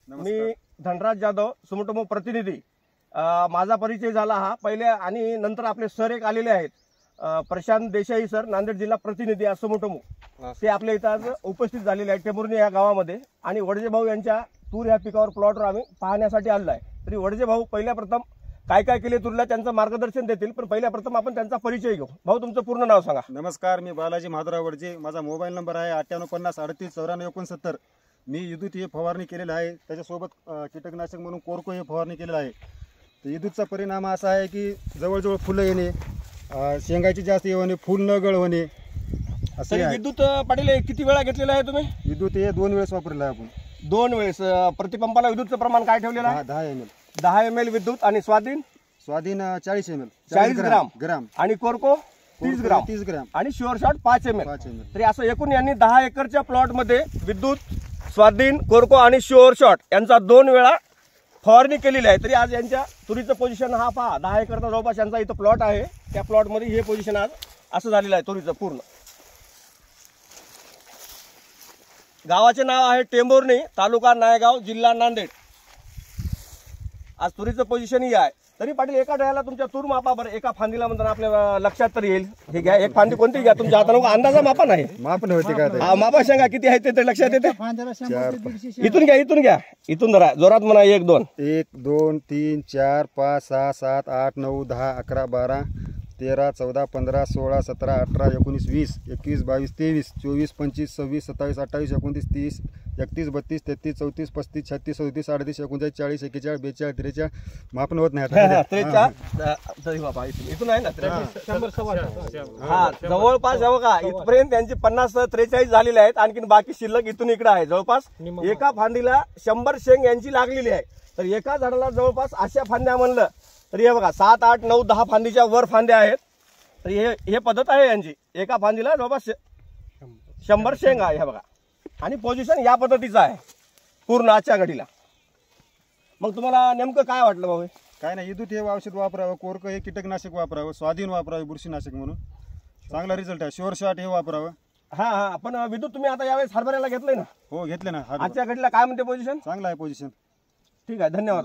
मी धनराज जाधव सुमोटोमो प्रतिनिधी। माझा परिचय झाला हा पहिले आणि नंतर आपले सर एक आलेले आहेत, प्रशांत देसाई सर, नांदेड जिल्हा प्रतिनिधी सुमोटोमो, ते आपल्या इथं आज उपस्थित झालेले आहेत टेंभुर्णी या गावामध्ये। आणि वडजे भाऊ यांच्या तूर या पिकावर प्लॉटवर आम्ही पाहण्यासाठी आलो आहे। तरी वडजे भाऊ पहिल्या प्रथम काय काय केले तुरीला त्यांचं मार्गदर्शन देतील, पण पहिल्या प्रथम आपण त्यांचा परिचय घेऊ। भाऊ तुमचं पूर्ण नाव सांगा। नमस्कार, मी बालाजी माधवराव वडजे। माझा मोबाईल नंबर आहे 985038946969। मी विद्युत हे फवारणी केलेलं आहे, त्याच्यासोबत कीटकनाशक म्हणून कोरको हे फवारणी केलेलं आहे। तर विद्युतचा परिणाम असा आहे की जवळजवळ फुलं येणे, शेंगाची जास्त येणे, फुल न गळ होणे असं आहे। विद्युत पाटील किती वेळा घेतलेला आहे तुम्ही? विद्युत हे 2 वेळेस वापरलेलं आहे आपण। 2 वेळेस। प्रतिपंपाला विद्युतचं प्रमाण काय ठेवलेलं आहे? 10 ml। 10 ml विद्युत। आणि स्वाधीन 40 ml 40 ग्राम आणि कोरको 30 ग्राम आणि शुअर शॉट 5 ml। तरी असं एकूण यांनी 10 एकरच्या प्लॉट मध्ये विद्युत, स्वाधीन, कोरको आणि शुअर शॉट यांचा 2 वेळा फवारणी केलेली आहे। तरी आज यांच्या तुरीचं पोझिशन हा पहा, 10 एकरचा जवळपास यांचा इथं प्लॉट आहे। त्या प्लॉट मध्ये हे पोझिशन आज असं झालेलं आहे तुरीचं पूर्ण। गावाचे नाव आहे टेंभुर्णी, तालुका नायगाव, जिल्हा नांदेड। आज तुरीचं पोझिशन ही आहे। तरी पाटील एका डळ्याला तुमच्या तूर मापा बरं, एका फांदीला म्हणताना आपल्या लक्षात तर येईल। हे घ्या, एक फांदी कोणती घ्या तुमच्या हाताने, अंदाजा मापा नाही, मापन होते का? हा मापा सांगा किती आहे ते लक्षात येते। इथून घ्या, इथून धरा, जोरात म्हणा। 1 2 1 2 3 4 5 6 7 8 9 10 11 12 13 14 15 16 17 18 19 20 21 22 23 24 25 26 27 28 29 30 31 32 33 34 35 36 37 38 39 40 41 42 43 मापन होत नाही इथून आहे ना। हा जवळपास बघा इथपर्यंत त्यांची 50 43 झालेले आहेत, आणखी बाकी शिल्लक इथून इकडे आहे। जवळपास एका फांदीला 100 शेंग यांची लागलेली आहे। तर एका झाडाला जवळपास अशा फांद्या म्हणलं तरी हे बघा 7 8 9 10 फांदीच्या वर फांद्या आहेत। तर हे पद्धत आहे यांची, एका फांदीला जवळपास 100 शेंग आहे हे बघा। आणि पोझिशन या पद्धतीचं आहे पूर्ण आजच्या घडीला। मग तुम्हाला नेमकं काय वाटलं भाऊ? काय नाही, विद्युत हे औषध वापरावं, कोरको हे कीटकनाशक वापरावं, स्वाधीन वापरावे बुरशीनाशक म्हणून, चांगला रिझल्ट आहे। शुअर शॉट हे वापरावं। हा पण विद्युत तुम्ही आता यावेळेस हरभऱ्याला घेतलंय ना? हो घेतले ना। आजच्या घडीला काय म्हणते पोझिशन? चांगला आहे पोझिशन। ठीक आहे, धन्यवाद।